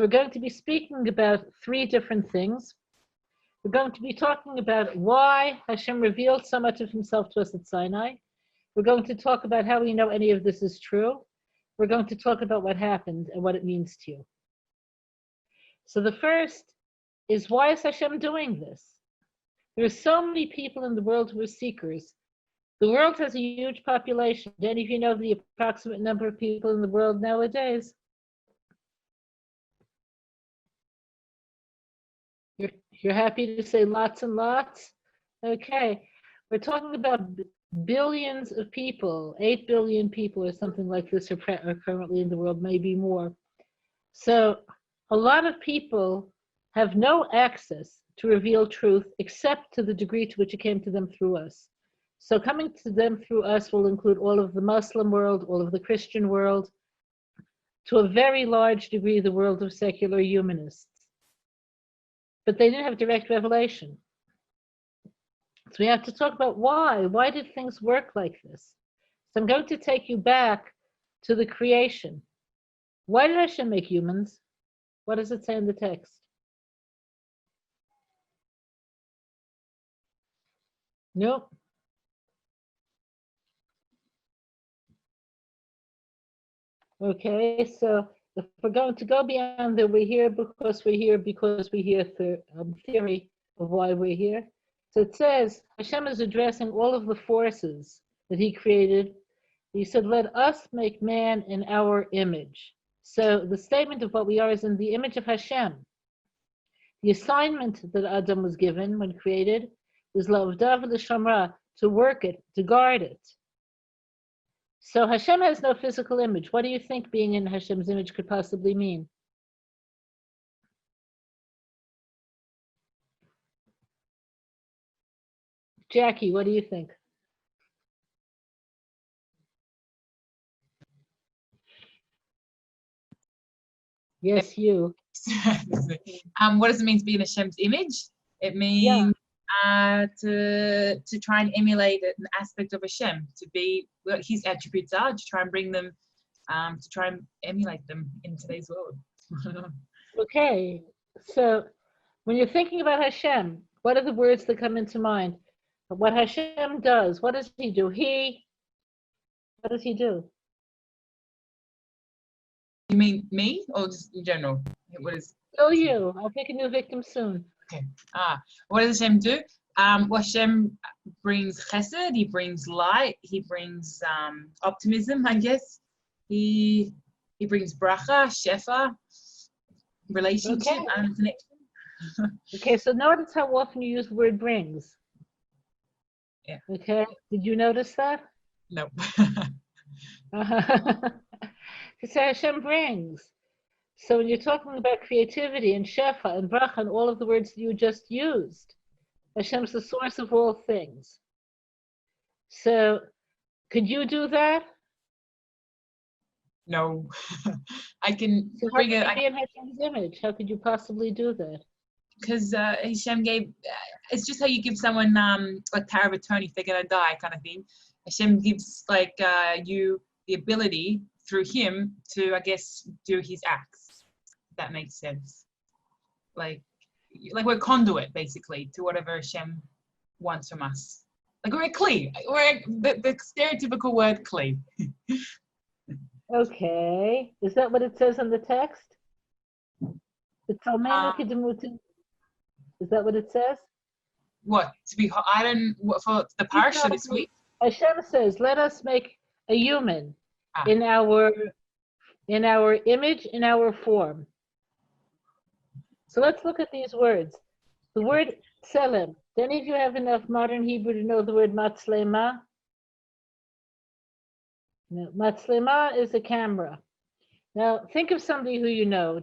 So we're going to be speaking about three different things. We're going to be talking about why Hashem revealed so much of himself to us at Sinai. We're going to talk about how we know any of this is true. We're going to talk about what happened and what it means to you. So the first is, why is Hashem doing this? There are so many people in the world who are seekers. The world has a huge population. Do any of you know the approximate number of people in the world nowadays? You're happy to say lots and lots? Okay. We're talking about billions of people, 8 billion people or something like this are currently in the world, maybe more. So a lot of people have no access to reveal truth except to the degree to which it came to them through us. So coming to them through us will include all of the Muslim world, all of the Christian world, to a very large degree the world of secular humanists. But they didn't have direct revelation. So we have to talk about why. Why did things work like this? So I'm going to take you back to the creation. Why did Hashem make humans? What does it say in the text? Nope. Okay, so if we're going to go beyond that, we're here because we hear theory of why we're here. So it says Hashem is addressing all of the forces that he created. He said, let us make man in our image. So the statement of what we are is in the image of Hashem. The assignment that Adam was given when created was la'avdav l'shamra, to work it, to guard it. So Hashem has no physical image. What do you think being in Hashem's image could possibly mean? Jackie, what do you think? Yes, you. What does it mean to be in Hashem's image? It means to try and emulate an aspect of Hashem, to be what his attributes are, to try and bring them, to try and emulate them in today's world. Okay, so when you're thinking about Hashem, what are the words that come into mind? What Hashem does, what does he do? What does he do? You mean me or just in general? What is? Oh, you. I'll pick a new victim soon. Okay. What does Hashem do? Well, Hashem brings chesed, he brings light, he brings optimism, I guess. He brings bracha, shefa, relationship, and connection. Okay, so notice how often you use the word brings. Yeah. Okay, did you notice that? No. So Hashem brings. So when you're talking about creativity and shefa and bracha and all of the words that you just used, Hashem's the source of all things. So could you do that? No. I can so bring it. Be in Hashem's image. How could you possibly do that? Because Hashem gave, it's just how you give someone like power of attorney if they're going to die kind of thing. Hashem gives like you the ability through him to, I guess, do his acts. If that makes sense. Like we're conduit basically to whatever Hashem wants from us. Like we're a kli. We're the stereotypical word kli. Okay. Is that what it says in the text? Is that what it says? What? To be, I don't, what, for the parasha this week? Hashem says, let us make a human in our image, in our form. So let's look at these words. The word tselem. Do any of you have enough modern Hebrew to know the word matzlema? No, matzlema is a camera. Now think of somebody who you know.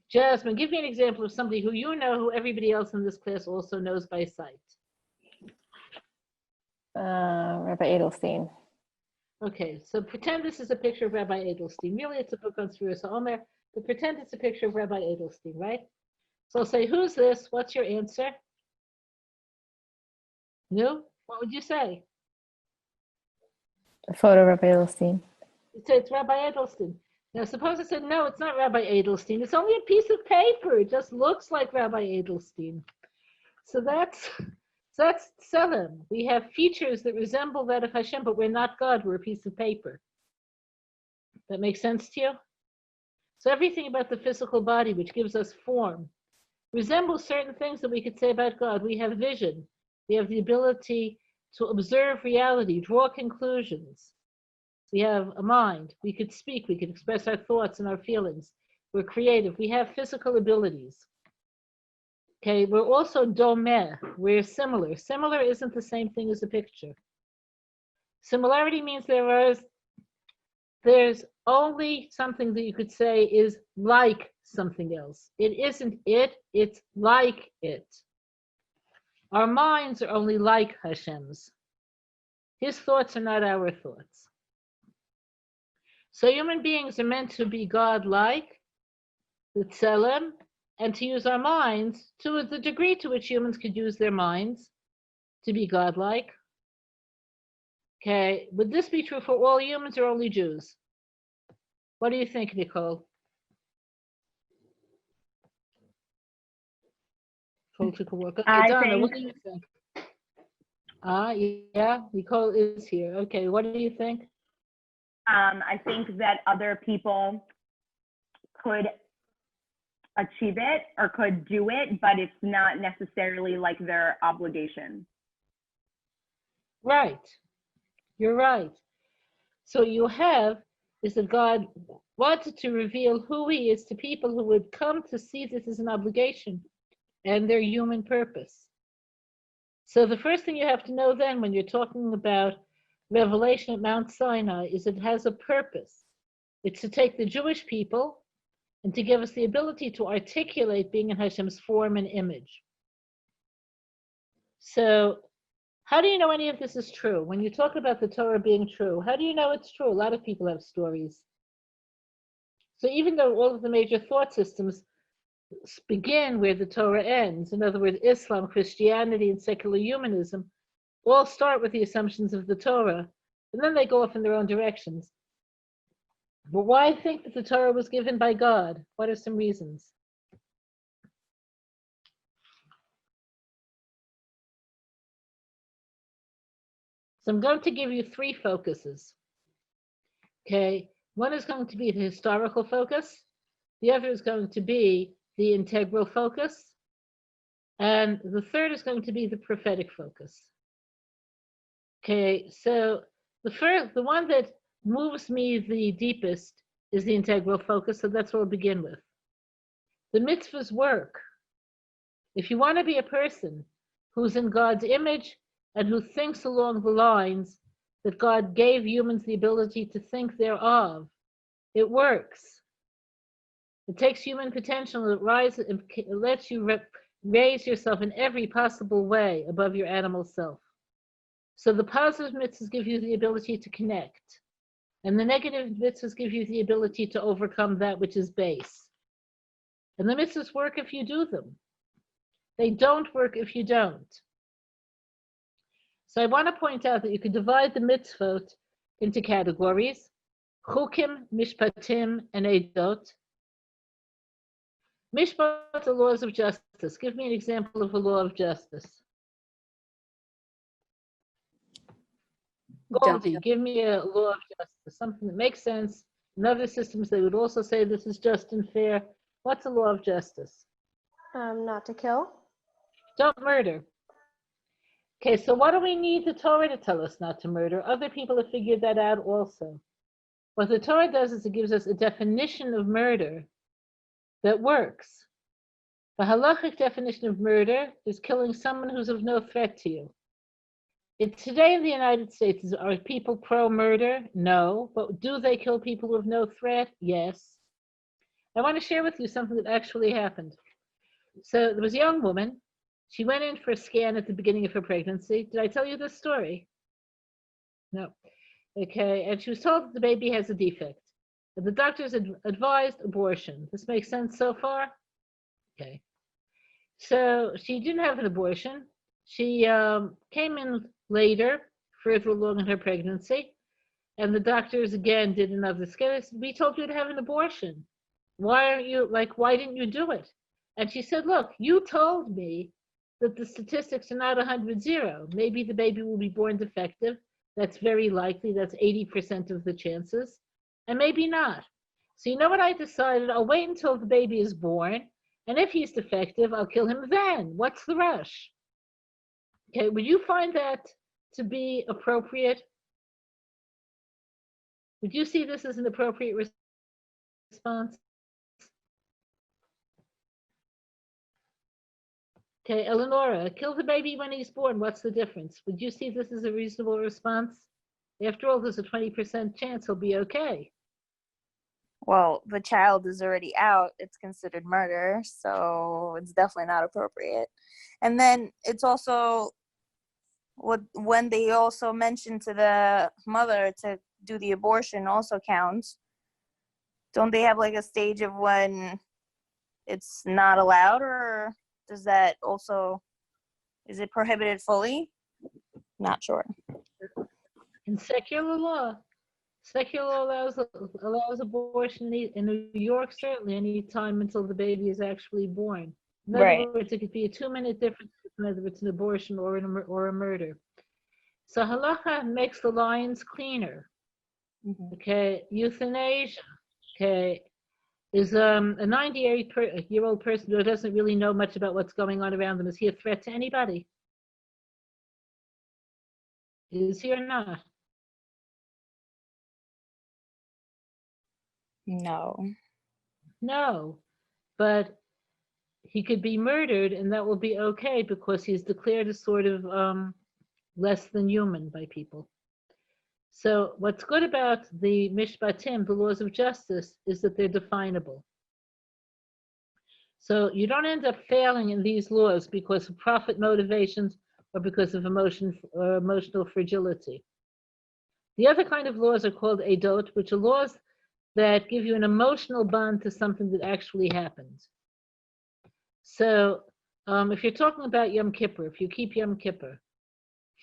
Jasmine, give me an example of somebody who you know, who everybody else in this class also knows by sight. Rabbi Edelstein. Okay, so pretend this is a picture of Rabbi Edelstein. Really, it's a book on Sfiras HaOmer, but pretend it's a picture of Rabbi Edelstein, right? So I'll say, who's this? What's your answer? No? What would you say? A photo of Rabbi Edelstein. You'd say it's Rabbi Edelstein. Now, suppose I said, no, it's not Rabbi Edelstein. It's only a piece of paper. It just looks like Rabbi Edelstein. So that's Tselem. We have features that resemble that of Hashem, but we're not God. We're a piece of paper. That makes sense to you? So everything about the physical body, which gives us form, resembles certain things that we could say about God. We have vision. We have the ability to observe reality, draw conclusions. We have a mind. We could speak. We could express our thoughts and our feelings. We're creative. We have physical abilities. Okay, we're also domeh. We're similar. Similar isn't the same thing as a picture. Similarity means there's only something that you could say is like something else. It isn't it, it's like it. Our minds are only like Hashem's. His thoughts are not our thoughts. So human beings are meant to be God-like, the tselem, and to use our minds to the degree to which humans could use their minds to be God-like. Okay, would this be true for all humans or only Jews? What do you think, Nicole? Political work. Okay, Donna, what do you think? Yeah, Nicole is here. Okay, what do you think? I think that other people could achieve it or could do it, but it's not necessarily like their obligation. Right. You're right. So you have is that God wanted to reveal who he is to people who would come to see this as an obligation and their human purpose. So the first thing you have to know then when you're talking about revelation at Mount Sinai is it has a purpose. It's to take the Jewish people and to give us the ability to articulate being in Hashem's form and image. So how do you know any of this is true? When you talk about the Torah being true, how do you know it's true? A lot of people have stories. So even though all of the major thought systems begin where the Torah ends, in other words, Islam, Christianity, and secular humanism, all start with the assumptions of the Torah, and then they go off in their own directions. But why think that the Torah was given by God? What are some reasons? So I'm going to give you three focuses. Okay, one is going to be the historical focus, the other is going to be the integral focus, and the third is going to be the prophetic focus. Okay, so the one that moves me the deepest is the integral focus, so that's what we'll begin with. The mitzvahs work. If you want to be a person who's in God's image and who thinks along the lines that God gave humans the ability to think thereof, it works. It takes human potential and it lets you raise yourself in every possible way above your animal self. So the positive mitzvahs give you the ability to connect, and the negative mitzvahs give you the ability to overcome that which is base. And the mitzvahs work if you do them. They don't work if you don't. So I want to point out that you could divide the mitzvot into categories: chukim, mishpatim, and edot. Mishpat are laws of justice. Give me an example of a law of justice. Goldie, give me a law of justice, something that makes sense. In other systems, they would also say this is just and fair. What's a law of justice? Not to kill. Don't murder. Okay, so what do we need the Torah to tell us not to murder? Other people have figured that out also. What the Torah does is it gives us a definition of murder that works. The halachic definition of murder is killing someone who's of no threat to you. Today in the United States, are people pro-murder? No. But do they kill people who have no threat? Yes. I want to share with you something that actually happened. So there was a young woman. She went in for a scan at the beginning of her pregnancy. Did I tell you this story? No. Okay, and she was told that the baby has a defect. And the doctors advised abortion. This makes sense so far? Okay. So she didn't have an abortion. She came in later, further along in her pregnancy, And the doctors again did another scan. They said, we told you to have an abortion. Why didn't you do it? And she said, look, you told me that the statistics are not 100-0. Maybe the baby will be born defective. That's very likely. That's 80% of the chances. And maybe not. So you know what I decided? I'll wait until the baby is born. And if he's defective, I'll kill him then. What's the rush? Okay, would you find that to be appropriate? Would you see this as an appropriate response? Okay, Eleonora, kill the baby when he's born. What's the difference? Would you see this as a reasonable response? After all, there's a 20% chance he'll be okay. Well, the child is already out. It's considered murder, so it's definitely not appropriate. And then it's also when they also mention to the mother to do the abortion also counts. Don't they have like a stage of when it's not allowed, or does that also, is it prohibited fully? Not sure. In secular law allows abortion in New York, certainly any time until the baby is actually born. In other words, it could be a 2-minute difference whether it's an abortion or a murder. So halacha makes the lines cleaner. Okay, euthanasia, okay, is a 90-year-old person who doesn't really know much about what's going on around them. Is he a threat to anybody? Is he or not? No, but he could be murdered, and that will be okay because he's declared as sort of less than human by people. So what's good about the mishpatim, the laws of justice, is that they're definable. So you don't end up failing in these laws because of profit motivations or because of emotional fragility. The other kind of laws are called edot, which are laws that give you an emotional bond to something that actually happened. So if you're talking about Yom Kippur, if you keep Yom Kippur,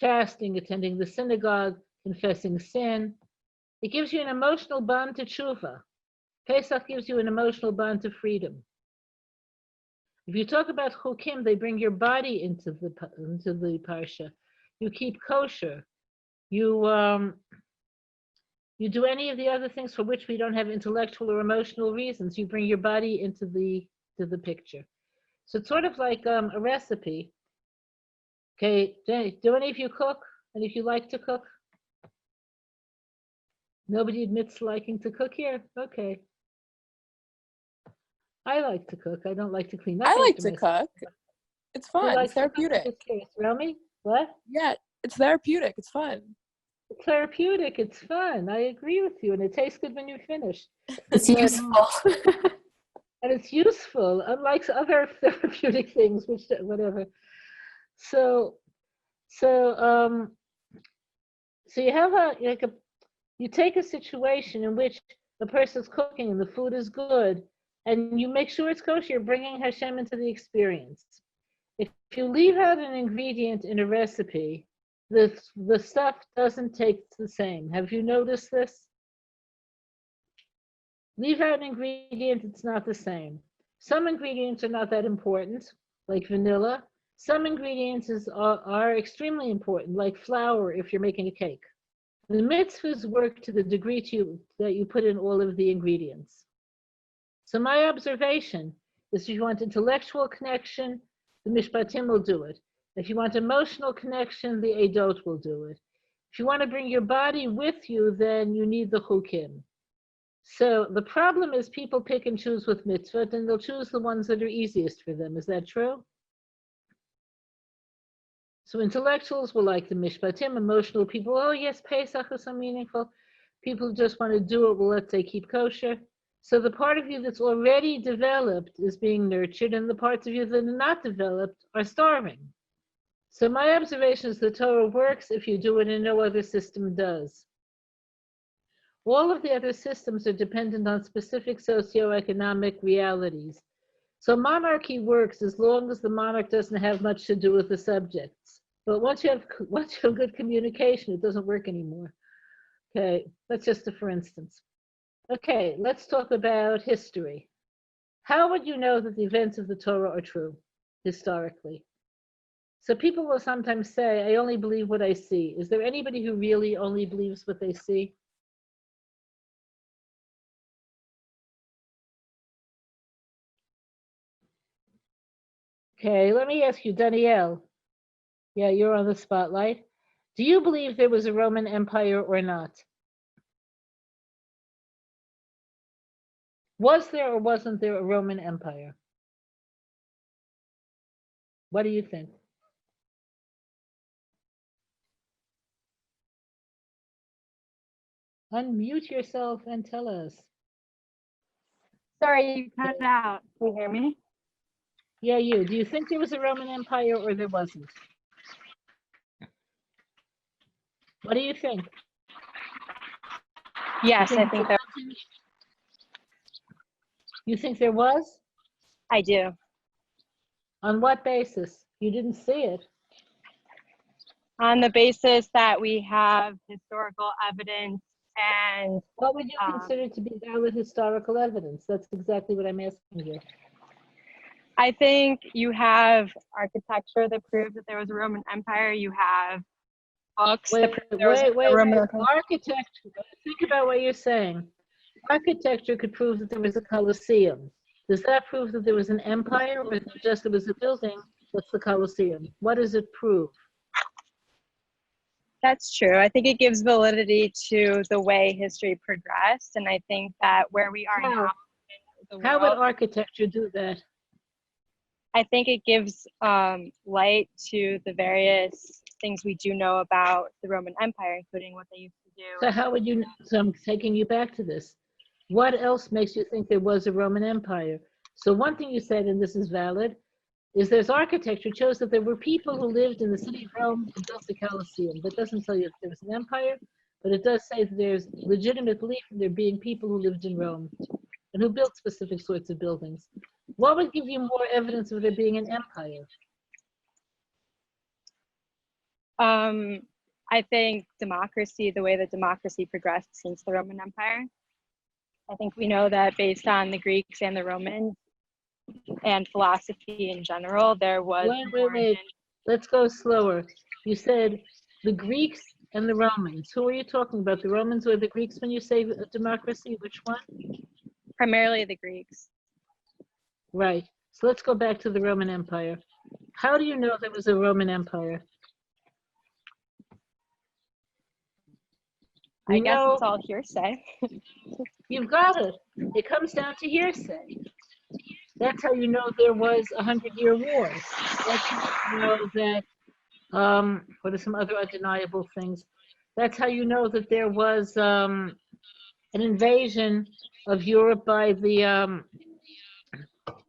fasting, attending the synagogue, confessing sin, it gives you an emotional bond to tshuva. Pesach gives you an emotional bond to freedom. If you talk about chukim, they bring your body into the parsha. You keep kosher. You do any of the other things for which we don't have intellectual or emotional reasons. You bring your body into the picture. So it's sort of like a recipe. Okay, do any of you cook? And if you like to cook? Nobody admits liking to cook here? Okay. I like to cook. I don't like to clean up. I like to cook. It's fun. It's therapeutic. Romy? What? Yeah, it's therapeutic. It's fun. It's therapeutic. It's fun. I agree with you. And it tastes good when you finish. It's useful. And it's useful, unlike other therapeutic things, which whatever. So you have you take a situation in which the person's cooking and the food is good, and you make sure it's kosher. You're bringing Hashem into the experience. If you leave out an ingredient in a recipe, the stuff doesn't taste the same. Have you noticed this? Leave out an ingredient, it's not the same. Some ingredients are not that important, like vanilla. Some ingredients are extremely important, like flour if you're making a cake. The mitzvahs work to the degree that you put in all of the ingredients. So my observation is if you want intellectual connection, the mishpatim will do it. If you want emotional connection, the edot will do it. If you want to bring your body with you, then you need the chukim. So the problem is people pick and choose with mitzvot, and they'll choose the ones that are easiest for them. Is that true? So intellectuals will like the mishpatim, emotional people, oh yes, Pesach is so meaningful. People who just want to do it, well, let's say keep kosher. So the part of you that's already developed is being nurtured, and the parts of you that are not developed are starving. So my observation is the Torah works if you do it and no other system does. All of the other systems are dependent on specific socioeconomic realities. So monarchy works as long as the monarch doesn't have much to do with the subjects. But once you have good communication, it doesn't work anymore. Okay, that's just a for instance. Okay, let's talk about history. How would you know that the events of the Torah are true historically? So people will sometimes say, I only believe what I see. Is there anybody who really only believes what they see? Okay, let me ask you, Danielle. Yeah, you're on the spotlight. Do you believe there was a Roman Empire or not? Was there or wasn't there a Roman Empire? What do you think? Unmute yourself and tell us. Sorry, you cut out. Can you hear me? Yeah, you. Do you think there was a Roman Empire or there wasn't? What do you think? Yes, I think that You think there was? I do. On what basis? You didn't see it. On the basis that we have historical evidence and What would you consider to be valid historical evidence? That's exactly what I'm asking you. I think you have architecture that proves that there was a Roman Empire. You have books that prove there was a Roman Empire. Architecture, think about what you're saying. Architecture could prove that there was a Colosseum. Does that prove that there was an empire, or just there was a building that's the Colosseum? What does it prove? That's true. I think it gives validity to the way history progressed, and I think that where we are now in the How world, would architecture do that? I think it gives light to the various things we do know about the Roman Empire, including what they used to do. So how would you, so I'm taking you back to this. What else makes you think there was a Roman Empire? So one thing you said, and this is valid, is there's architecture shows that there were people who lived in the city of Rome and built the Colosseum. That doesn't tell you if there was an empire, but it does say that there's legitimate belief in there being people who lived in Rome and who built specific sorts of buildings. What would give you more evidence of there being an empire? I think democracy, the way that democracy progressed since the Roman Empire. I think we know that based on the Greeks and the Romans and philosophy in general, there was Wait. Let's go slower. You said the Greeks and the Romans. Who are you talking about? The Romans or the Greeks when you say democracy? Which one? primarily the Greeks. Right. So let's go back to the Roman Empire. How do you know there was a Roman Empire? I guess it's all hearsay. You've got it. It comes down to hearsay. That's how you know there was a 100-year war. That's how you know that, what are some other undeniable things? That's how you know that there was an invasion of Europe by the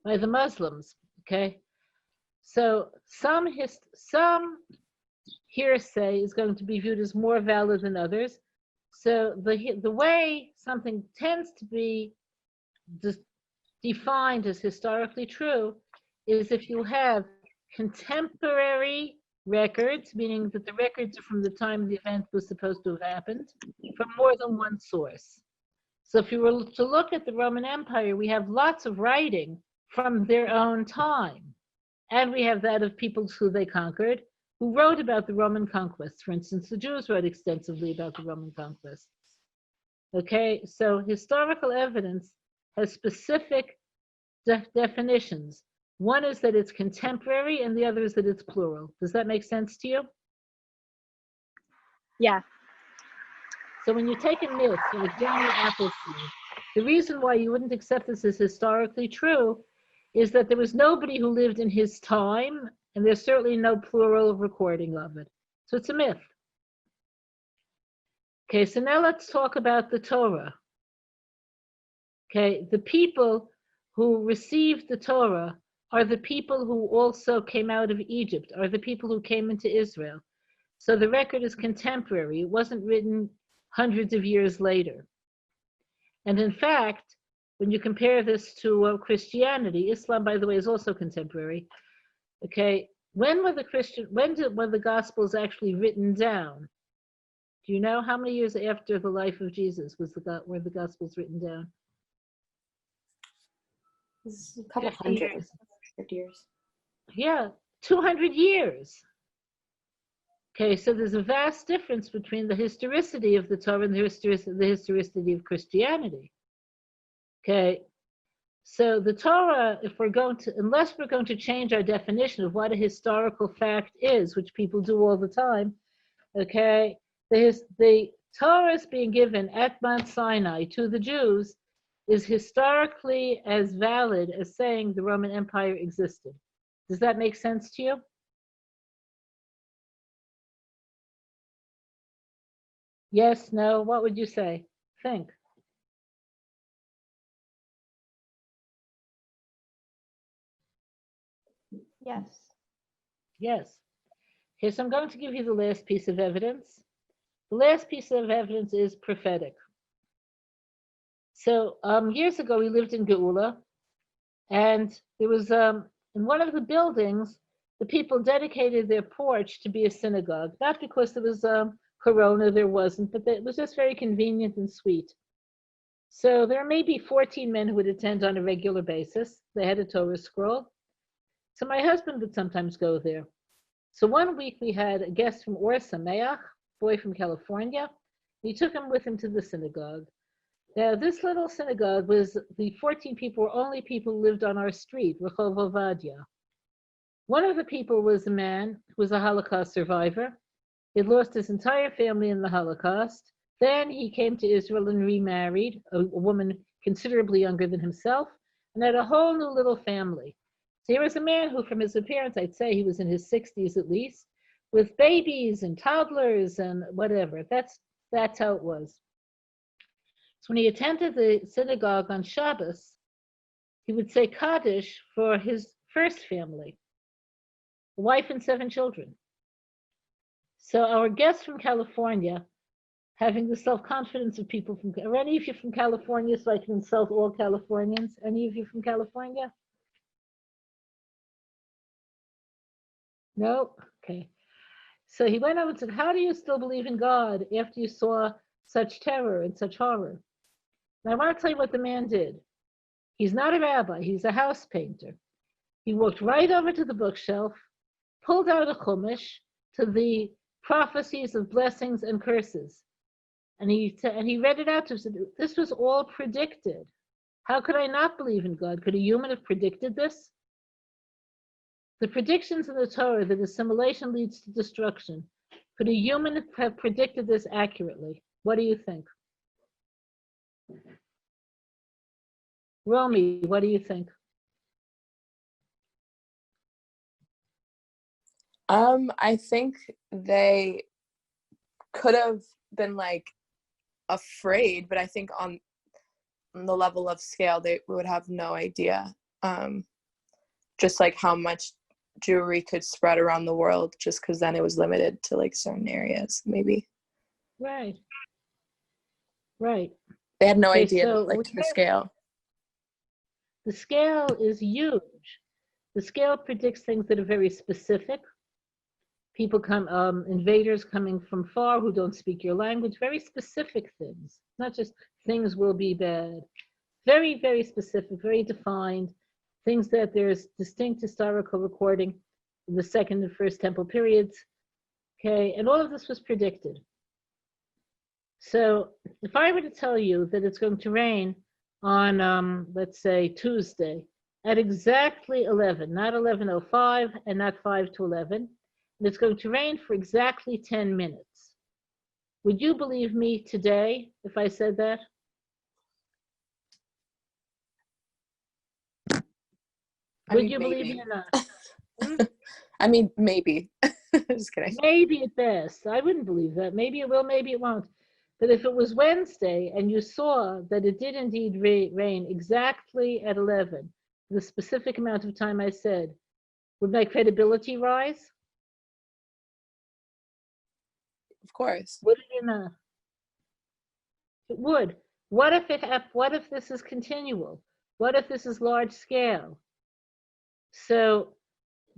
Muslims, okay? So some hearsay is going to be viewed as more valid than others. So the way something tends to be defined as historically true is if you have contemporary records, meaning that the records are from the time the event was supposed to have happened, from more than one source. So if you were to look at the Roman Empire, we have lots of writing from their own time. And we have that of peoples who they conquered, who wrote about the Roman conquests. For instance, the Jews wrote extensively about the Roman conquests. Okay, so historical evidence has specific definitions. One is that it's contemporary, and the other is that it's plural. Does that make sense to you? Yeah. So when you take a myth, like Daniel Appleseed, the reason why you wouldn't accept this as historically true is that there was nobody who lived in his time, and there's certainly no plural recording of it. So it's a myth. Okay, so now let's talk about the Torah. Okay, the people who received the Torah are the people who also came out of Egypt, are the people who came into Israel. So the record is contemporary. It wasn't written hundreds of years later. And in fact, when you compare this to Christianity, Islam, by the way, is also contemporary. Okay, when were the Gospels actually written down? Do you know how many years after the life of Jesus were the Gospels written down? This is a couple 50 hundred years. years. Yeah, 200 years. Okay, so there's a vast difference between the historicity of the Torah and the historicity of Christianity. Okay, so the Torah, unless we're going to change our definition of what a historical fact is, which people do all the time, okay, the Torah is being given at Mount Sinai to the Jews is historically as valid as saying the Roman Empire existed. Does that make sense to you? Yes, no, what would you say? Think. Yes. Yes. Okay, so I'm going to give you the last piece of evidence. The last piece of evidence is prophetic. So years ago, we lived in Geula, and there was, in one of the buildings, the people dedicated their porch to be a synagogue. Not because there was Corona, there wasn't, but it was just very convenient and sweet. So there are maybe 14 men who would attend on a regular basis. They had a Torah scroll. So my husband would sometimes go there. So one week we had a guest from Orsa, Meach, boy from California. He took him with him to the synagogue. Now this little synagogue was, the 14 people were only people who lived on our street, Rehov Ovadia. One of the people was a man who was a Holocaust survivor. He had lost his entire family in the Holocaust. Then he came to Israel and remarried a woman considerably younger than himself, and had a whole new little family. So here was a man who, from his appearance, I'd say he was in his 60s at least, with babies and toddlers and whatever. That's how it was. So when he attended the synagogue on Shabbos, he would say Kaddish for his first family, a wife and 7 children. So our guest from California, having the self-confidence of people from, are any of you from California, so I can insult all Californians? Any of you from California? No? Okay. So he went over and said, how do you still believe in God after you saw such terror and such horror? And I want to tell you what the man did. He's not a rabbi, he's a house painter. He walked right over to the bookshelf, pulled out a chumash to the prophecies of blessings and curses. And he read it out to us. This was all predicted. How could I not believe in God? Could a human have predicted this? The predictions in the Torah that assimilation leads to destruction. Could a human have predicted this accurately? What do you think? Romy, what do you think? I think they could have been like afraid, but I think on the level of scale, they would have no idea. Just like how much Jewry could spread around the world, just because then it was limited to like certain areas, maybe. Right. Right. They had no Okay, idea so like the scale. The scale is huge. The scale predicts things that are very specific. People come, invaders coming from far who don't speak your language, very specific things, not just things will be bad. Very, very specific, very defined, things that there's distinct historical recording in the second and first temple periods. Okay, and all of this was predicted. So if I were to tell you that it's going to rain on, let's say, Tuesday at exactly 11, not 11:05 and not 5 to 11, and it's going to rain for exactly 10 minutes. Would you believe me today if I said that? Would you believe me or not? I mean, maybe. Just kidding. Maybe at best. I wouldn't believe that. Maybe it will, maybe it won't. But if it was Wednesday and you saw that it did indeed rain exactly at 11, the specific amount of time I said, would my credibility rise? Of course. Would it or not? It would. What if this is continual? What if this is large scale? So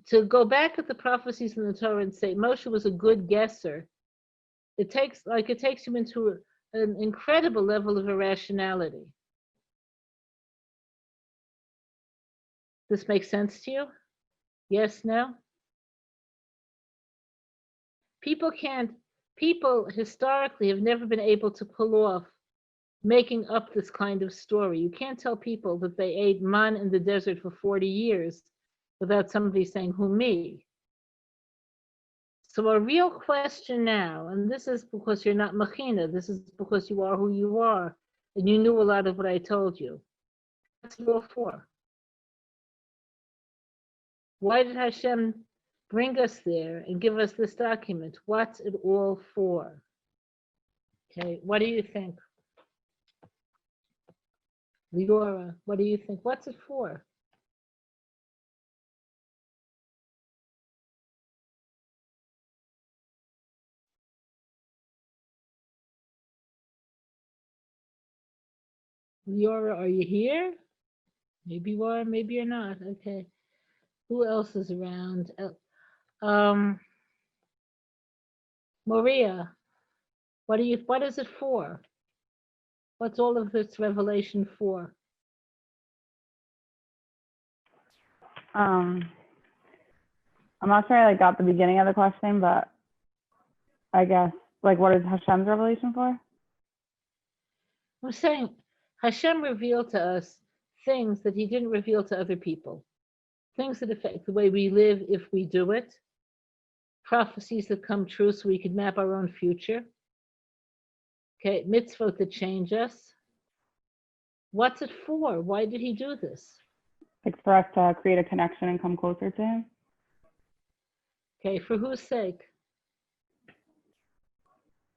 to go back at the prophecies in the Torah and say Moshe was a good guesser It takes you into an incredible level of irrationality. This makes sense to you? Yes, no? People historically have never been able to pull off making up this kind of story. You can't tell people that they ate man in the desert for 40 years without somebody saying, who, me? So a real question now, and this is because you're not machina, this is because you are who you are, and you knew a lot of what I told you. What's it all for? Why did Hashem bring us there and give us this document? What's it all for? Okay, what do you think? Leora, what do you think? What's it for? Leora, are you here? Maybe you are, maybe you're not. Okay. Who else is around? Maria, what is it for? What's all of this revelation for? I'm not sure I got the beginning of the question, but I guess what is Hashem's revelation for? I'm saying Hashem revealed to us things that he didn't reveal to other people. Things that affect the way we live if we do it. Prophecies that come true so we can map our own future. Okay, mitzvot that change us. What's it for? Why did he do this? It's for us to create a connection and come closer to him. Okay, for whose sake?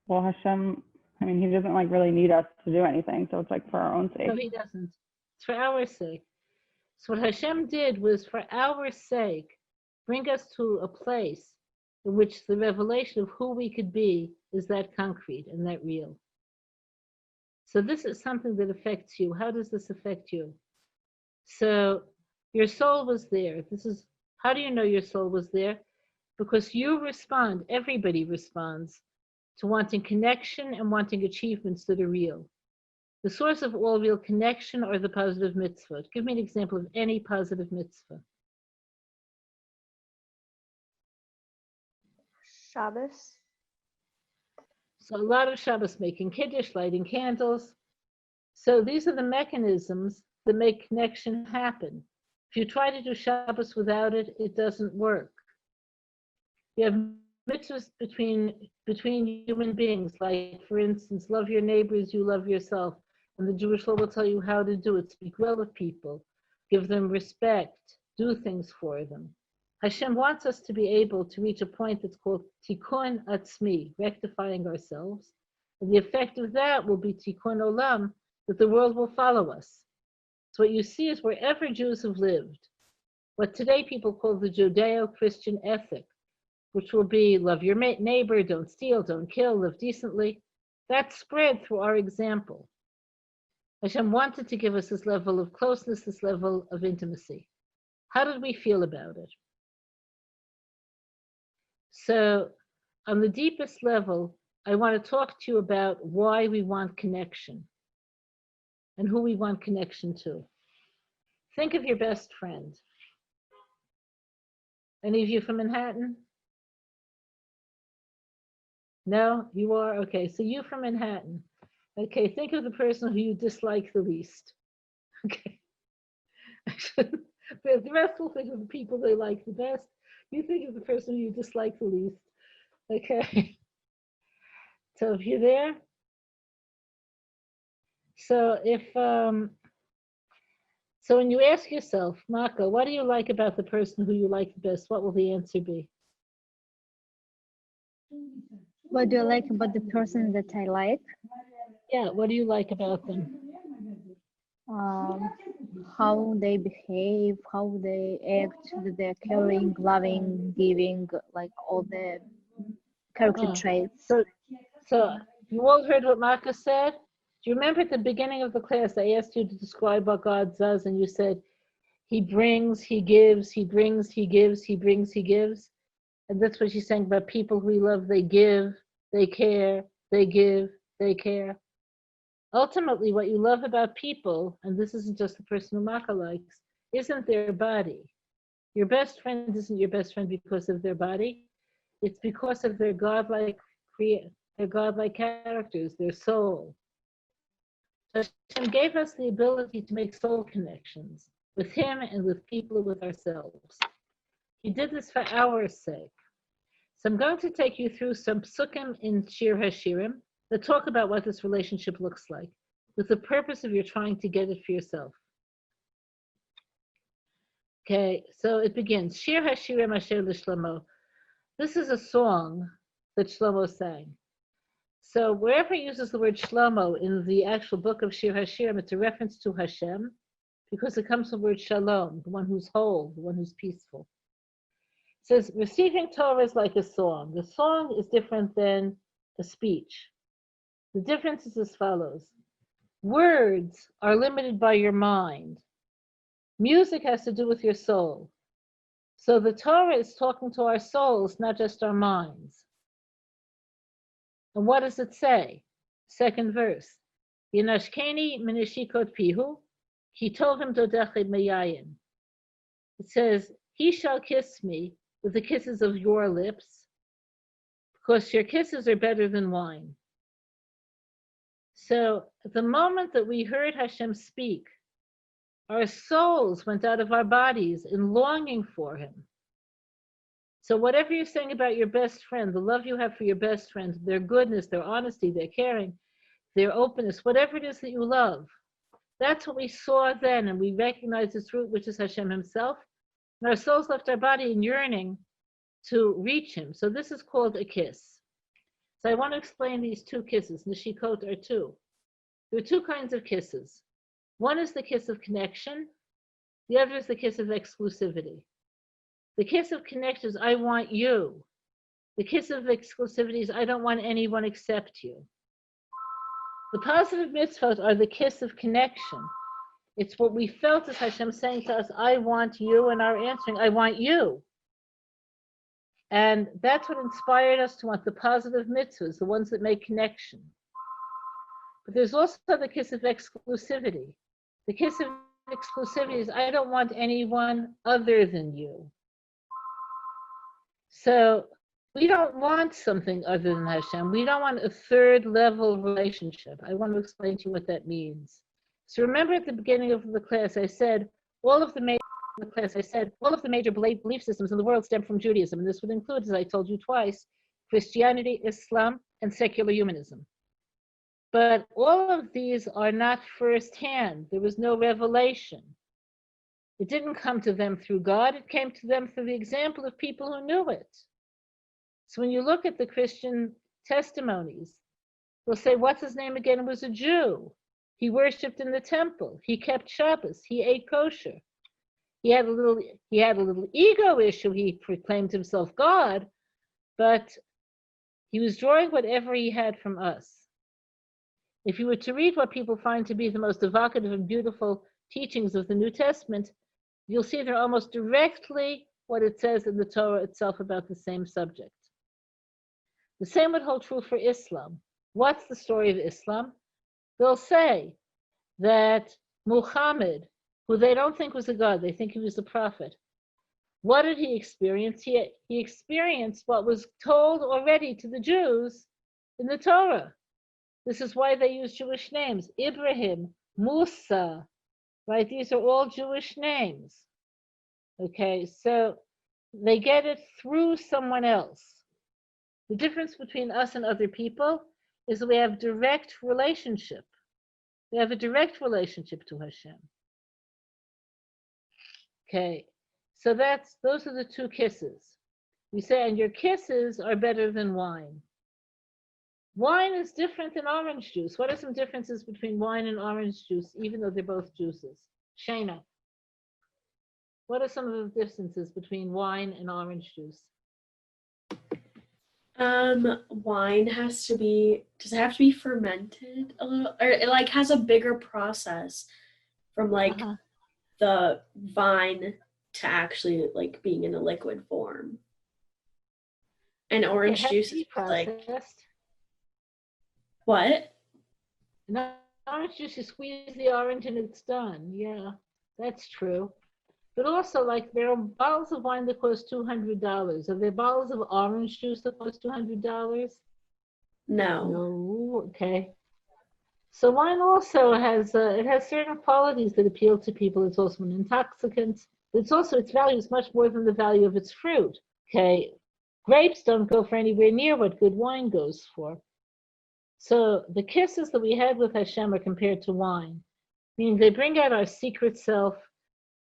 Well, Hashem, he doesn't really need us to do anything, so it's for our own sake. No, he doesn't. It's for our sake. So what Hashem did was for our sake, bring us to a place in which the revelation of who we could be is that concrete and that real. So this is something that affects you. How does this affect you? So your soul was there. How do you know your soul was there? Because you respond, everybody responds to wanting connection and wanting achievements that are real. The source of all real connection are the positive mitzvot. Give me an example of any positive mitzvah. Shabbos. So a lot of Shabbos making kiddush, lighting candles. So these are the mechanisms that make connection happen. If you try to do Shabbos without it, it doesn't work. You have mitzvahs between human beings, like, for instance, love your neighbors, you love yourself. And the Jewish law will tell you how to do it. Speak well of people, give them respect, do things for them. Hashem wants us to be able to reach a point that's called tikkun atzmi, rectifying ourselves. And the effect of that will be tikkun olam, that the world will follow us. So what you see is wherever Jews have lived, what today people call the Judeo-Christian ethic, which will be love your neighbor, don't steal, don't kill, live decently, that spread through our example. Hashem wanted to give us this level of closeness, this level of intimacy. How did we feel about it? So on the deepest level, I want to talk to you about why we want connection and who we want connection to. Think of your best friend. Any of you from Manhattan? No, you are? Okay, so you from Manhattan. Okay, think of the person who you dislike the least. Okay. But the rest will think of the people they like the best. You think of the person who you dislike the least. Okay. So if you're there, so when you ask yourself, Maka, what do you like about the person who you like the best? What will the answer be? What do I like about the person that I like? Yeah, what do you like about them? How they behave, how they act, that they're caring, loving, giving, like all the character traits. So you all heard what Maka said? Do you remember at the beginning of the class, I asked you to describe what God does, and you said, he brings, he gives, he brings, he gives, he brings, he gives. And that's what she's saying about people who we love, they give, they care, they give, they care. Ultimately, what you love about people, and this isn't just the person who Maka likes, isn't their body. Your best friend isn't your best friend because of their body. It's because of their godlike characters, their soul. Hashem gave us the ability to make soul connections with Him and with people and with ourselves. He did this for our sake. So I'm going to take you through some psukim in Shir HaShirim that talk about what this relationship looks like, with the purpose of you trying to get it for yourself. Okay, so it begins. Shir HaShirim Asher L'Shlomo. This is a song that Shlomo sang. So wherever it uses the word Shlomo in the actual book of Shir HaShirim, it's a reference to Hashem, because it comes from the word Shalom, the one who's whole, the one who's peaceful. It says, receiving Torah is like a song. The song is different than a speech. The difference is as follows. Words are limited by your mind. Music has to do with your soul. So the Torah is talking to our souls, not just our minds. And what does it say? Second verse. Yinashkeni minishikot pihu, ki tovim dodeched meyayin. It says, he shall kiss me with the kisses of your lips, because your kisses are better than wine. So at the moment that we heard Hashem speak, our souls went out of our bodies in longing for Him. So whatever you're saying about your best friend, the love you have for your best friend, their goodness, their honesty, their caring, their openness, whatever it is that you love, that's what we saw then, and we recognized its root, which is Hashem Himself. And our souls left our body in yearning to reach Him. So this is called a kiss. So I want to explain these two kisses. Nishikot are two. There are two kinds of kisses. One is the kiss of connection. The other is the kiss of exclusivity. The kiss of connection is, I want you. The kiss of exclusivity is, I don't want anyone except you. The positive mitzvot are the kiss of connection. It's what we felt as Hashem saying to us, I want you, and our answering, I want you. And that's what inspired us to want the positive mitzvahs, the ones that make connection. But there's also the kiss of exclusivity. The kiss of exclusivity is, I don't want anyone other than you. So we don't want something other than Hashem. We don't want a third level relationship. I want to explain to you what that means. So remember at the beginning of the class, I said, all of the major belief systems in the world stem from Judaism. And this would include, as I told you twice, Christianity, Islam, and secular humanism. But all of these are not firsthand. There was no revelation. It didn't come to them through God. It came to them through the example of people who knew it. So when you look at the Christian testimonies, they'll say, what's his name again? It was a Jew. He worshipped in the temple. He kept Shabbos. He ate kosher. He had a little ego issue. He proclaimed himself God, but he was drawing whatever he had from us. If you were to read what people find to be the most evocative and beautiful teachings of the New Testament, you'll see they're almost directly what it says in the Torah itself about the same subject. The same would hold true for Islam. What's the story of Islam? They'll say that Muhammad, who they don't think was a god, they think he was a prophet. What did he experience? He experienced what was told already to the Jews in the Torah. This is why they use Jewish names. Ibrahim, Musa, right? These are all Jewish names. Okay, so they get it through someone else. The difference between us and other people is that we have direct relationship. We have a direct relationship to Hashem. Okay, so those are the two kisses. We say, and your kisses are better than wine. Wine is different than orange juice. What are some differences between wine and orange juice, even though they're both juices? Shayna, what are some of the differences between wine and orange juice? Wine does it have to be fermented a little, or it like has a bigger process from like the vine to actually like being in a liquid form. And orange juice is like, What? An orange juice, you squeeze the orange and it's done. Yeah, that's true. But also, like, there are bottles of wine that cost $200. Are there bottles of orange juice that cost $200? No. No. Okay. So wine also has it has certain qualities that appeal to people. It's also an intoxicant. It's also, its value is much more than the value of its fruit. Okay. Grapes don't go for anywhere near what good wine goes for. So the kisses that we had with Hashem are compared to wine, meaning they bring out our secret self.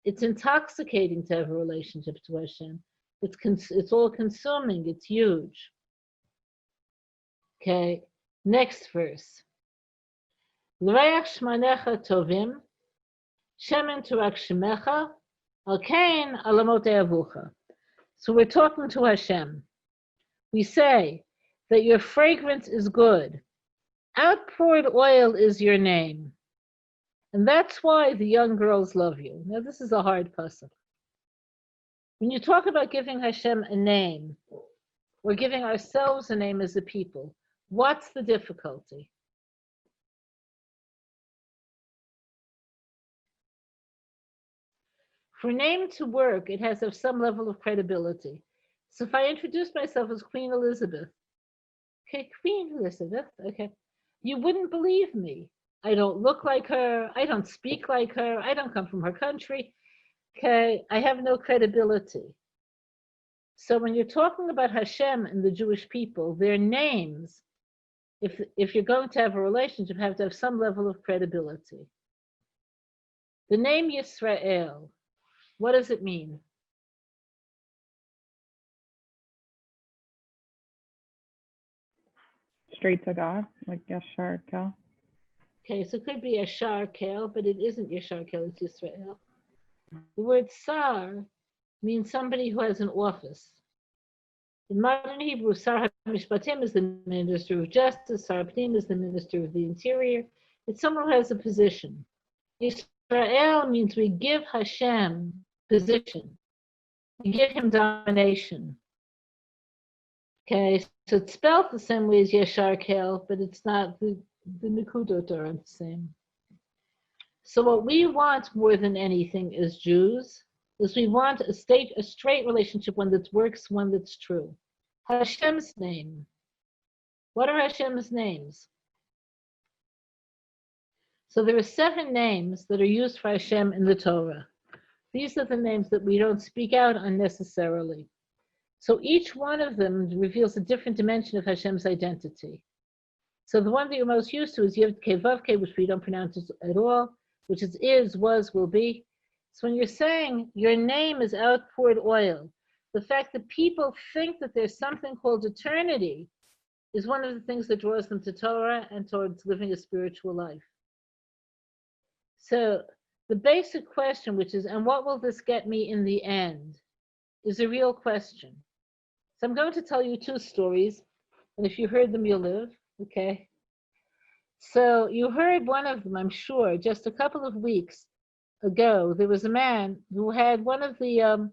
It's intoxicating to have a relationship to Hashem. It's all consuming. It's huge. Okay. Next verse. L'reach shmanecha tovim, shemen turak shemecha, alkein alamot avucha. So we're talking to Hashem. We say that your fragrance is good. Outpoured oil is your name. And that's why the young girls love you. Now, this is a hard pasuk. When you talk about giving Hashem a name, or giving ourselves a name as a people, what's the difficulty? For a name to work, it has to have some level of credibility. So if I introduce myself as Queen Elizabeth, okay, Queen Elizabeth, okay, you wouldn't believe me. I don't look like her. I don't speak like her. I don't come from her country. Okay, I have no credibility. So when you're talking about Hashem and the Jewish people, their names, if you're going to have a relationship, have to have some level of credibility. The name Yisrael, what does it mean? Straight to God, like Yashar Kel. Okay, so it could be Yashar Kel, but it isn't Yashar Kel, it's Yisrael. The word Sar means somebody who has an office. In modern Hebrew, Sar HaMishpatim is the Minister of Justice, Sar Pnim is the Minister of the Interior. It's someone who has a position. Yisrael means we give Hashem position. We give him domination. Okay, so it's spelled the same way as Yashar Kel, but it's not, the Nikudot aren't the same. So what we want more than anything as Jews is we want a straight relationship, one that works, one that's true. Hashem's name. What are Hashem's names? So there are 7 names that are used for Hashem in the Torah. These are the names that we don't speak out unnecessarily. So each one of them reveals a different dimension of Hashem's identity. So the one that you're most used to is Yevke Vavke, which we don't pronounce at all, which is, was, will be. So when you're saying your name is outpoured oil, the fact that people think that there's something called eternity is one of the things that draws them to Torah and towards living a spiritual life. So the basic question, which is, and what will this get me in the end, is a real question. So I'm going to tell you 2 stories, and if you heard them, you'll live, okay? So you heard one of them, I'm sure, just a couple of weeks ago. There was a man who had one of the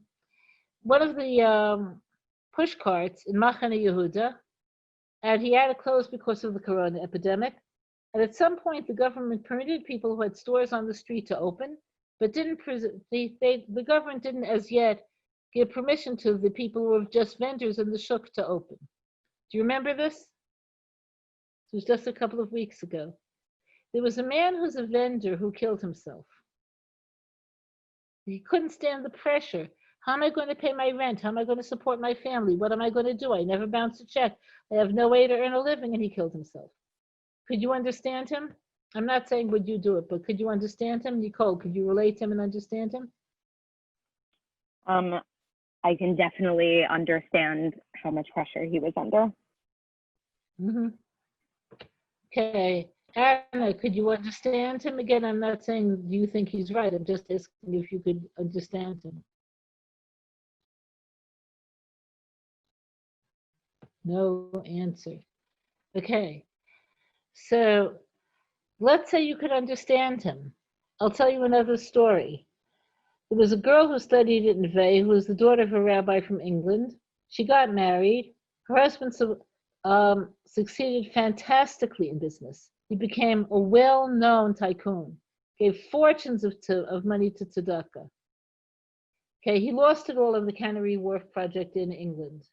push carts in Machane Yehuda, and he had to close because of the corona epidemic. And at some point, the government permitted people who had stores on the street to open, but the government didn't as yet give permission to the people who were just vendors in the shuk to open. Do you remember this? It was just a couple of weeks ago. There was a man who's a vendor who killed himself. He couldn't stand the pressure. How am I going to pay my rent? How am I going to support my family? What am I going to do? I never bounced a check. I have no way to earn a living, and he killed himself. Could you understand him? I'm not saying would you do it, but could you understand him? Nicole, could you relate to him and understand him? I can definitely understand how much pressure he was under. Mm-hmm. Okay. Anna, could you understand him? Again, I'm not saying do you think he's right. I'm just asking if you could understand him. No answer. Okay. So let's say you could understand him. I'll tell you another story. There was a girl who studied at Neve, who was the daughter of a rabbi from England. She got married. Her husband succeeded fantastically in business. He became a well-known tycoon, gave fortunes of money to tzedakah. Okay, he lost it all in the Canary Wharf project in England.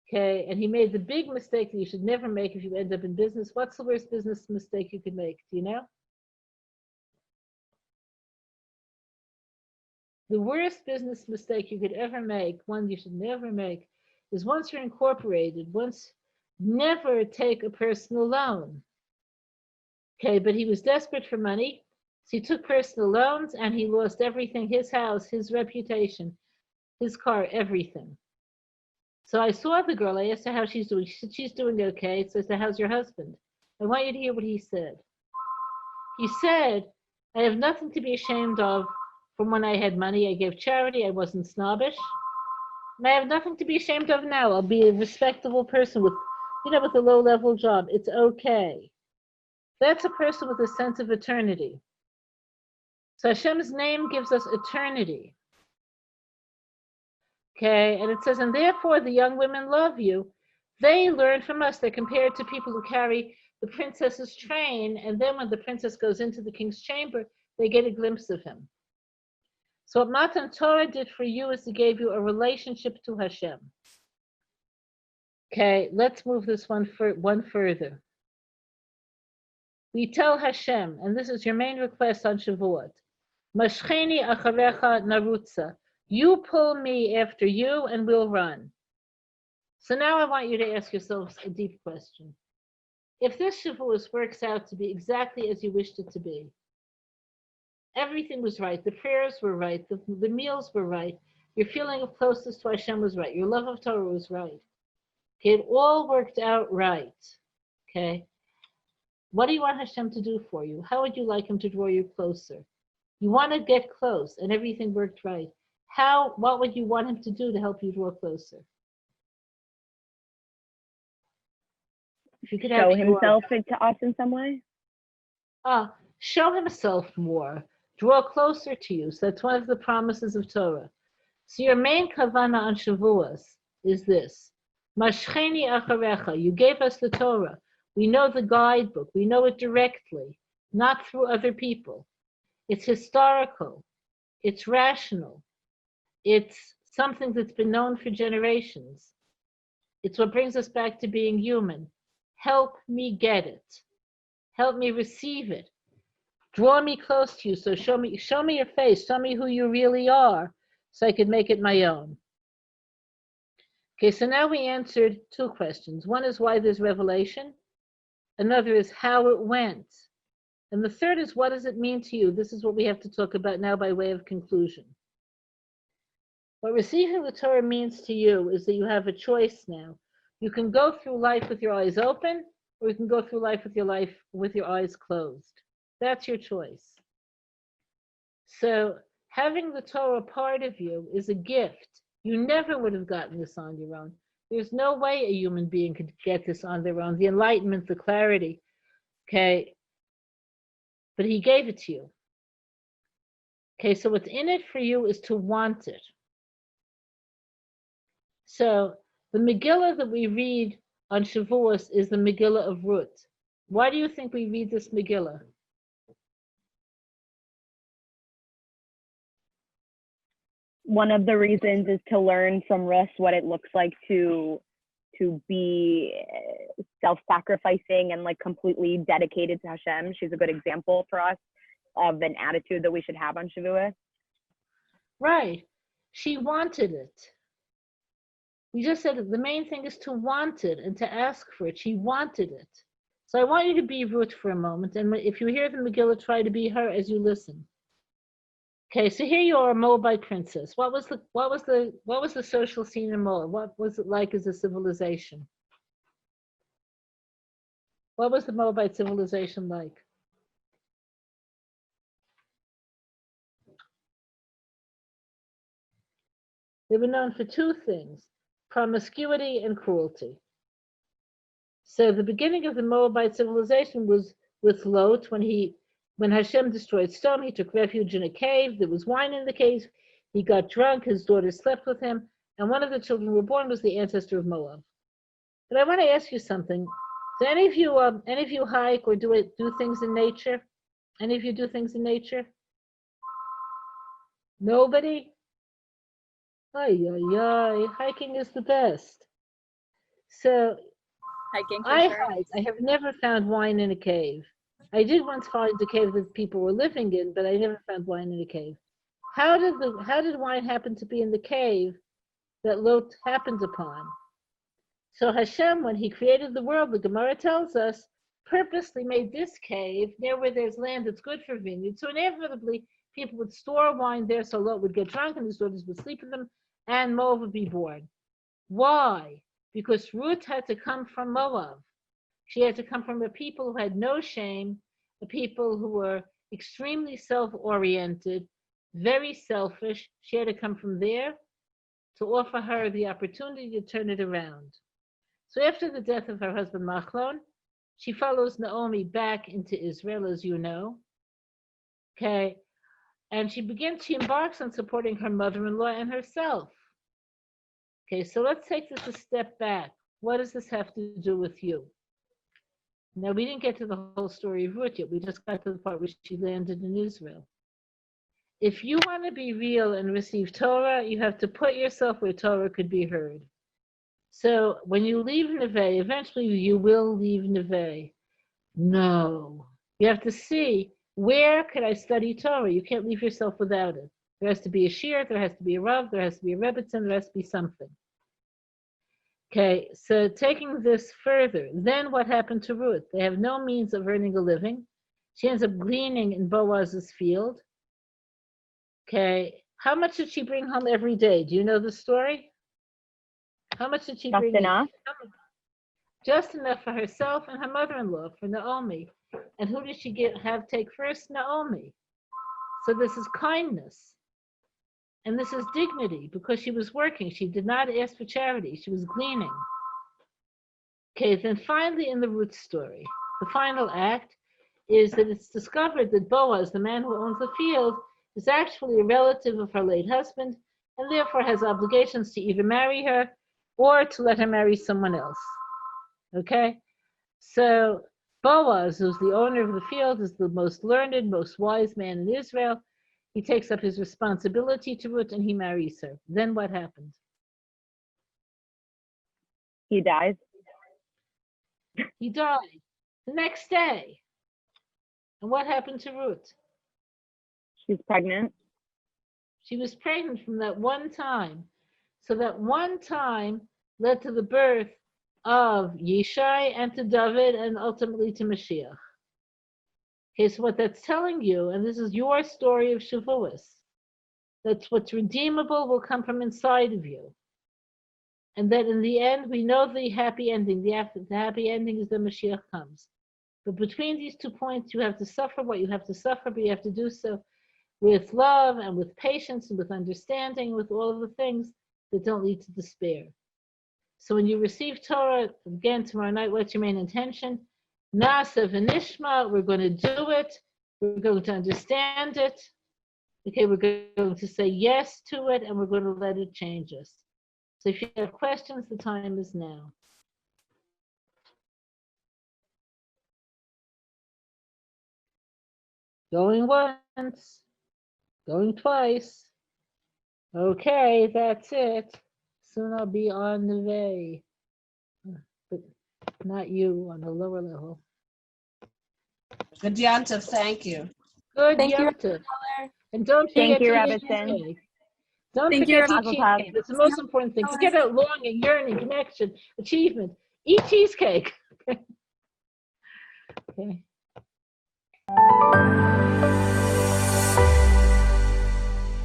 Okay, and he made the big mistake that you should never make if you end up in business. What's the worst business mistake you could make? Do you know? The worst business mistake you could ever make, one you should never make, is once you're incorporated, never take a personal loan. Okay, but he was desperate for money, so he took personal loans and he lost everything, his house, his reputation, his car, everything. So I saw the girl, I asked her how she's doing. She said, she's doing okay. So I said, how's your husband? I want you to hear what he said. He said, I have nothing to be ashamed of from when I had money. I gave charity, I wasn't snobbish. And I have nothing to be ashamed of now. I'll be a respectable person with a low-level job. It's okay. That's a person with a sense of eternity. So Hashem's name gives us eternity. Okay, and it says, and therefore the young women love you. They learn from us. They're compared to people who carry the princess's train, and then when the princess goes into the king's chamber, they get a glimpse of him. So what Matan Torah did for you is it gave you a relationship to Hashem. Okay, let's move this one further. We tell Hashem, and this is your main request on Shavuot, Mashcheni acharecha narutza. You pull me after you and we'll run. So now I want you to ask yourselves a deep question. If this Shavuos works out to be exactly as you wished it to be, everything was right, the prayers were right, the meals were right, your feeling of closeness to Hashem was right, your love of Torah was right. Okay, it all worked out right. Okay, what do you want Hashem to do for you? How would you like him to draw you closer? You want to get close and everything worked right. What would you want him to do to help you draw closer? If you could show himself to us in some way? Show himself more. Draw closer to you. So that's one of the promises of Torah. So your main kavanah on Shavuos is this. Mashcheni acharecha. You gave us the Torah. We know the guidebook. We know it directly, not through other people. It's historical. It's rational. It's something that's been known for generations. It's what brings us back to being human. Help me get it. Help me receive it. Draw me close to you. So show me your face. Show me who you really are so I could make it my own. Okay, so now we answered two questions. One is why there's revelation. Another is how it went. And the third is what does it mean to you? This is what we have to talk about now by way of conclusion. What receiving the Torah means to you is that you have a choice now. You can go through life with your eyes open, or you can go through life with your eyes closed. That's your choice. So having the Torah part of you is a gift. You never would have gotten this on your own. There's no way a human being could get this on their own. The enlightenment, the clarity, okay? But he gave it to you. Okay, so what's in it for you is to want it. So the Megillah that we read on Shavuos is the Megillah of Roots. Why do you think we read this Megillah? One of the reasons is to learn from Russ what it looks like to be self-sacrificing and like completely dedicated to Hashem. She's a good example for us of an attitude that we should have on Shavuot. Right. She wanted it. We just said the main thing is to want it and to ask for it. She wanted it. So I want you to be Ruth for a moment. And if you hear the Megillah, try to be her as you listen. Okay, so here you are, a Moabite princess. What was the social scene in Moab? What was it like as a civilization? What was the Moabite civilization like? They were known for two things: promiscuity and cruelty. So the beginning of the Moabite civilization was with Lot. When Hashem destroyed Sodom, he took refuge in a cave. There was wine in the cave. He got drunk. His daughters slept with him. And one of the children who were born was the ancestor of Moab. But I want to ask you something. Do any of you hike or do things in nature? Any of you do things in nature? Nobody? Ay, ay, ay. Hiking is the best. So Hiking for I sure. hike. I have never found wine in a cave. I did once find a cave that people were living in, but I never found wine in a cave. How did wine happen to be in the cave that Lot happened upon? So Hashem, when he created the world, the Gemara tells us, purposely made this cave near where there's land that's good for vineyards. So inevitably, people would store wine there, so Lot would get drunk and his daughters would sleep in them, and Moab would be born. Why? Because Ruth had to come from Moab. She had to come from a people who had no shame, a people who were extremely self-oriented, very selfish. She had to come from there to offer her the opportunity to turn it around. So after the death of her husband Machlon, she follows Naomi back into Israel, as you know. Okay, and she embarks on supporting her mother-in-law and herself. Okay, so let's take this a step back. What does this have to do with you? Now, we didn't get to the whole story of Ruth yet. We just got to the part where she landed in Israel. If you want to be real and receive Torah, you have to put yourself where Torah could be heard. So when you leave Neve, eventually you will leave Neve. No. You have to see, where could I study Torah? You can't leave yourself without it. There has to be a shir, there has to be a rav, there has to be a rebbitzen, there has to be something. Okay, so taking this further, then what happened to Ruth? They have no means of earning a living. She ends up gleaning in Boaz's field. Okay, how much did she bring home every day? Do you know the story? How much did she bring? Just enough? Just enough for herself and her mother-in-law, for Naomi. And who did she take first? Naomi. So this is kindness. And this is dignity, because she was working. She did not ask for charity. She was gleaning. Okay, then finally in the Ruth story, the final act is that it's discovered that Boaz, the man who owns the field, is actually a relative of her late husband, and therefore has obligations to either marry her or to let her marry someone else. Okay? So Boaz, who's the owner of the field, is the most learned, most wise man in Israel. He takes up his responsibility to Ruth and he marries her. Then what happens? He dies. He died the next day. And what happened to Ruth? She's pregnant. She was pregnant from that one time. So that one time led to the birth of Yishai and to David and ultimately to Mashiach. Okay, so what that's telling you, and this is your story of Shavuos, that's what's redeemable will come from inside of you. And that in the end, we know the happy ending. The happy ending is that Mashiach comes. But between these 2 points, you have to suffer what you have to suffer, but you have to do so with love and with patience and with understanding, with all of the things that don't lead to despair. So when you receive Torah, again, tomorrow night, what's your main intention? Nasa v'nishma, we're going to do it. We're going to understand it. Okay, we're going to say yes to it, and we're going to let it change us. So if you have questions, the time is now. Going once, going twice. Okay, that's it. Soon I'll be on the way. But not you, on a lower level. Good Yontif, thank you. Good Thank you, Yontif. And don't Thank forget you, to eat Rebbitzen. cheesecake. Don't Thank you, forget to eat Mazel tov. cheesecake. It's the most important thing. Forget about longing, yearning, connection, achievement. Eat cheesecake. Okay.